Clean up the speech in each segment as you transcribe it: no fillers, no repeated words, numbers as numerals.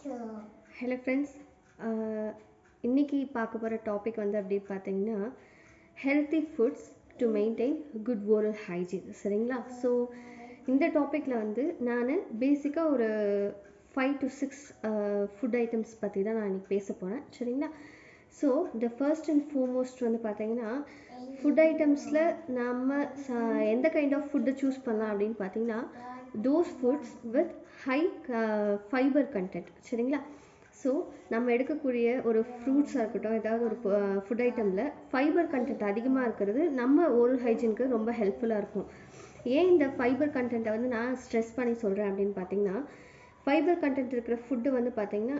Hello friends, இன்றைக்கி பார்க்க போகிற டாபிக் வந்து அப்படி பார்த்தீங்கன்னா healthy foods to maintain good oral hygiene. சரிங்களா? ஸோ இந்த டாப்பிக்கில் வந்து நான் பேசிக்காக ஒரு 5 to 6 ஃபுட் ஐட்டம்ஸ் பற்றி தான் நான் இன்றைக்கி பேச போகிறேன். சரிங்களா? So the first and foremost வந்து பார்த்தீங்கன்னா ஃபுட் ஐட்டம்ஸில் நம்ம எந்த கைண்ட் ஆஃப் ஃபுட்டை சூஸ் பண்ணலாம் அப்படின்னு பார்த்தீங்கன்னா those foods with high fibre content. சரிங்களா? ஸோ நம்ம எடுக்கக்கூடிய ஒரு ஃப்ரூட்ஸாக இருக்கட்டும், ஏதாவது ஒரு ஃபுட் ஐட்டமில் ஃபைபர் கண்டென்ட் அதிகமாக இருக்கிறது நம்ம ஓரல் ஹைஜீனுக்கு ரொம்ப ஹெல்ப்ஃபுல்லாக இருக்கும். ஏன் இந்த ஃபைபர் கண்டென்ட்டை வந்து நான் ஸ்ட்ரெஸ் பண்ணி சொல்கிறேன் அப்படின்னு பார்த்தீங்கன்னா, ஃபைபர் கண்டென்ட் இருக்கிற ஃபுட்டு வந்து பார்த்திங்கன்னா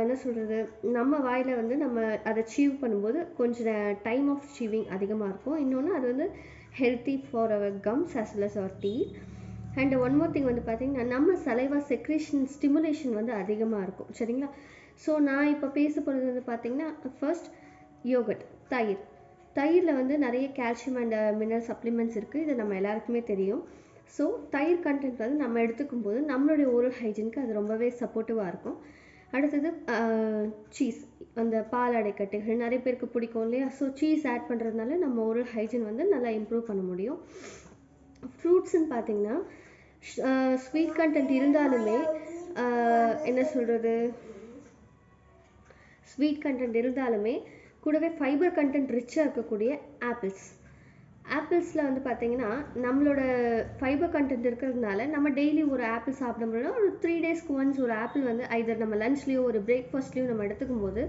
என்ன சொல்கிறது, நம்ம வாயில் வந்து நம்ம அதை சீவ் பண்ணும்போது கொஞ்சம் டைம் ஆஃப் சீவிங் அதிகமாக இருக்கும். இன்னொன்று அது வந்து healthy for our gums as well as our teeth. And one more thing வந்து பார்த்திங்கன்னா நம்ம சலைவா செக்ரேஷன் ஸ்டிமுலேஷன் வந்து அதிகமாக இருக்கும். சரிங்களா? ஸோ நான் இப்போ பேச போகிறது வந்து பார்த்திங்கன்னா ஃபர்ஸ்ட் யோகட், தயிரில் வந்து நிறைய கால்சியம் அண்ட் மினரல் சப்ளிமெண்ட்ஸ் இருக்குது. இது நம்ம எல்லாருக்குமே தெரியும். ஸோ தயிர் கண்டென்ட் வந்து நம்ம எடுத்துக்கும் போது நம்மளுடைய ஓரல் ஹைஜீனுக்கு அது ரொம்பவே சப்போர்ட்டிவாக இருக்கும். அடுத்தது சீஸ், அந்த பால் அடைக்கட்டுகள் நிறைய பேருக்கு பிடிக்கும் இல்லையா? ஸோ சீஸ் ஆட் பண்ணுறதுனால நம்ம ஓரல் ஹைஜீன் வந்து நல்லா இம்ப்ரூவ் பண்ண முடியும். ஃப்ரூட்ஸ்ன்னு பார்த்தீங்கன்னா ஸ்வீட் கண்டென்ட் இருந்தாலுமே என்ன சொல்கிறது, ஸ்வீட் கண்டென்ட் இருந்தாலுமே கூடவே ஃபைபர் கண்டென்ட் ரிச்சாக இருக்கக்கூடிய ஆப்பிள்ஸில் வந்து பார்த்திங்கன்னா நம்மளோட ஃபைபர் கண்டென்ட் இருக்கிறதுனால நம்ம டெய்லி ஒரு ஆப்பிள் சாப்பிட முடியும். ஒரு 3 டேஸ்க்கு ஒன்ஸ் ஒரு ஆப்பிள் வந்து ஐதர் நம்ம லஞ்ச்லேயோ ஒரு பிரேக்ஃபாஸ்ட்லேயோ நம்ம எடுத்துக்கும் போது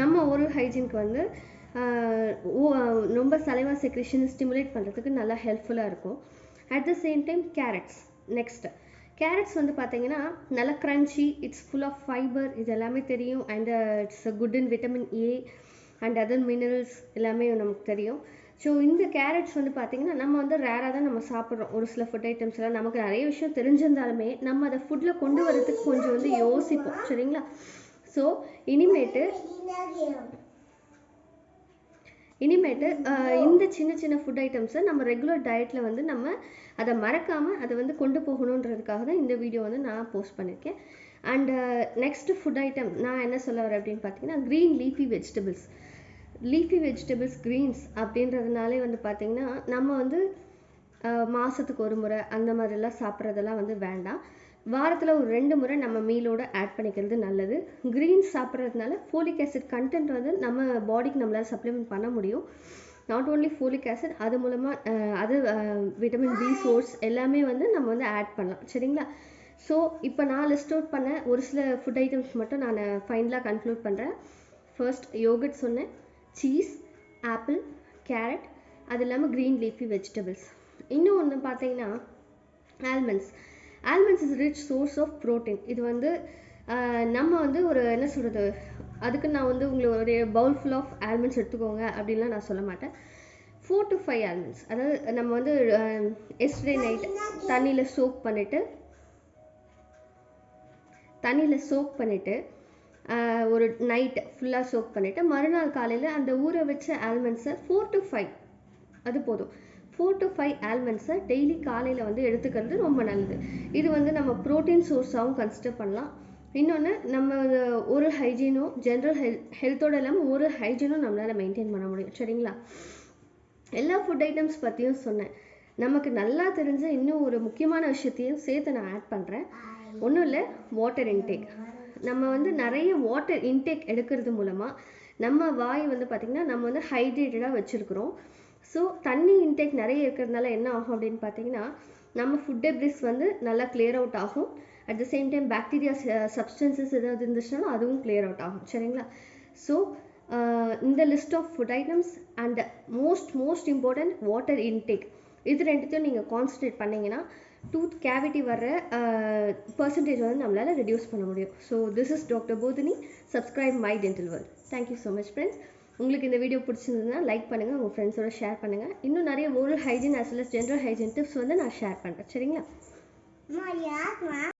நம்ம ஓரல் ஹைஜீனுக்கு வந்து ரொம்ப சலைவா செக்ரேஷன் ஸ்டிமுலேட் பண்ணுறதுக்கு நல்லா ஹெல்ப்ஃபுல்லாக இருக்கும். At the same time carrots வந்து பார்த்தீங்கன்னா நல்லா crunchy, it's full of fibre, இது எல்லாமே தெரியும். And it's good in vitamin A and other minerals எல்லாமே நமக்கு தெரியும். ஸோ இந்த கேரட்ஸ் வந்து பார்த்திங்கன்னா நம்ம வந்து ரேராக தான் நம்ம சாப்பிட்றோம். ஒரு சில ஃபுட் ஐட்டம்ஸ்லாம் நமக்கு நிறைய விஷயம் தெரிஞ்சிருந்தாலுமே நம்ம அதை ஃபுட்டில் கொண்டு வரதுக்கு கொஞ்சம் வந்து யோசிப்போம். சரிங்களா? ஸோ இனிமேட்டு இந்த சின்ன சின்ன ஃபுட் ஐட்டம்ஸை நம்ம ரெகுலர் டயட்டில் வந்து நம்ம அதை மறக்காமல் அதை வந்து கொண்டு போகணுன்றதுக்காக தான் இந்த வீடியோ வந்து நான் போஸ்ட் பண்ணியிருக்கேன். அண்ட் நெக்ஸ்ட் ஃபுட் ஐட்டம் நான் என்ன சொல்ல வரேன் அப்படின்னு பார்த்தீங்கன்னா க்ரீன் லீஃபி வெஜிடபிள்ஸ் க்ரீன்ஸ் அப்படின்றதுனாலே வந்து பார்த்திங்கன்னா நம்ம வந்து மாதத்துக்கு ஒரு முறை அந்த மாதிரிலாம் சாப்பிட்றதெல்லாம் வந்து வேண்டாம். வாரத்தில் ஒரு 2 முறை நம்ம மீலோட ஆட் பண்ணிக்கிறது நல்லது. க்ரீன்ஸ் சாப்பிட்றதுனால ஃபோலிக் ஆசிட் கண்டென்ட் வந்து நம்ம பாடிக்கு நம்மளால் சப்ளிமெண்ட் பண்ண முடியும். நாட் ஓன்லி ஃபோலிக் ஆசிட், அது மூலமாக அது விட்டமின் பி சோர்ஸ் எல்லாமே வந்து நம்ம வந்து ஆட் பண்ணலாம். சரிங்களா? ஸோ இப்போ நான் லிஸ்ட் அவுட் பண்ண ஒரு சில ஃபுட் ஐட்டம்ஸ் மட்டும் நான் ஃபைனலாக கன்க்ளூட் பண்ணுறேன். ஃபர்ஸ்ட் யோகட் சொன்னேன், சீஸ், ஆப்பிள், கேரட், அது இல்லாமல் க்ரீன் லீஃபி வெஜிடபிள்ஸ். இன்னும் ஒன்று பார்த்தீங்கன்னா almonds is rich source of protein. இது வந்து நம்ம வந்து ஒரு என்ன சொல்கிறது, அதுக்கு நான் வந்து உங்களுக்கு ஒரு பவுல் ஃபுல் ஆஃப் ஆல்மண்ட்ஸ் எடுத்துக்கோங்க அப்படின்லாம் நான் சொல்ல மாட்டேன். 4 to 5 ஆல்மண்ட்ஸ், அதாவது நம்ம வந்து எஸ்டர்டே நைட் தண்ணியில் சோக் பண்ணிவிட்டு ஒரு நைட் ஃபுல்லாக சோக் பண்ணிவிட்டு மறுநாள் காலையில் அந்த ஊற வச்ச ஆல்மண்ட்ஸை 4 to 5 அது போதும். 4 to 5 ஆல்மண்ட்ஸை டெய்லி காலையில் வந்து எடுத்துக்கிறது ரொம்ப நல்லது. இது வந்து நம்ம ப்ரோட்டீன் சோர்ஸாகவும் கன்சிடர் பண்ணலாம். இன்னொன்று நம்ம ஓரல் ஹைஜீனும் ஜென்ரல் ஹெல்த்தோடு இல்லாமல் ஓரல் ஹைஜீனும் நம்மளால் மெயின்டைன் பண்ண முடியும். சரிங்களா? எல்லா ஃபுட் ஐட்டம்ஸ் பற்றியும் சொன்னேன். நமக்கு நல்லா தெரிஞ்ச இன்னும் ஒரு முக்கியமான விஷயத்தையும் சேர்த்து நான் ஆட் பண்ணுறேன். ஒன்றும் இல்லை, வாட்டர் இன்டேக். நம்ம வந்து நிறைய வாட்டர் இன்டேக் எடுக்கிறது மூலமாக நம்ம வாய் வந்து பார்த்திங்கன்னா நம்ம வந்து ஹைட்ரேட்டடாக வச்சுருக்குறோம். ஸோ தண்ணி இன்டேக் நிறைய இருக்கிறதுனால என்ன ஆகும் அப்படின்னு பார்த்தீங்கன்னா நம்ம ஃபுட் டெப்ரிஸ் வந்து நல்லா கிளியர் அவுட் ஆகும். At the same time bacteria substances ஏதாவது இருந்துச்சுனாலும் அதுவும் கிளியர் அவுட் ஆகும். சரிங்களா? ஸோ இந்த list of food items and most important water intake, இது ரெண்டுத்தையும் நீங்கள் கான்சன்ட்ரேட் பண்ணிங்கன்னா டூத் கேவிட்டி வர்ற பர்சன்டேஜ் வந்து நம்மளால் ரெடியூஸ் பண்ண முடியும். So this is doctor Bodhini. Subscribe my dental world. Thank you so much friends. உங்களுக்கு இந்த வீடியோ பிடிச்சிருந்ததுன்னா லைக் பண்ணுங்கள், உங்கள் ஃப்ரெண்ட்ஸோட ஷேர் பண்ணுங்கள். இன்னும் நிறைய oral hygiene as well as general hygiene tips வந்து நான் ஷேர் பண்ணுறேன். சரிங்களா?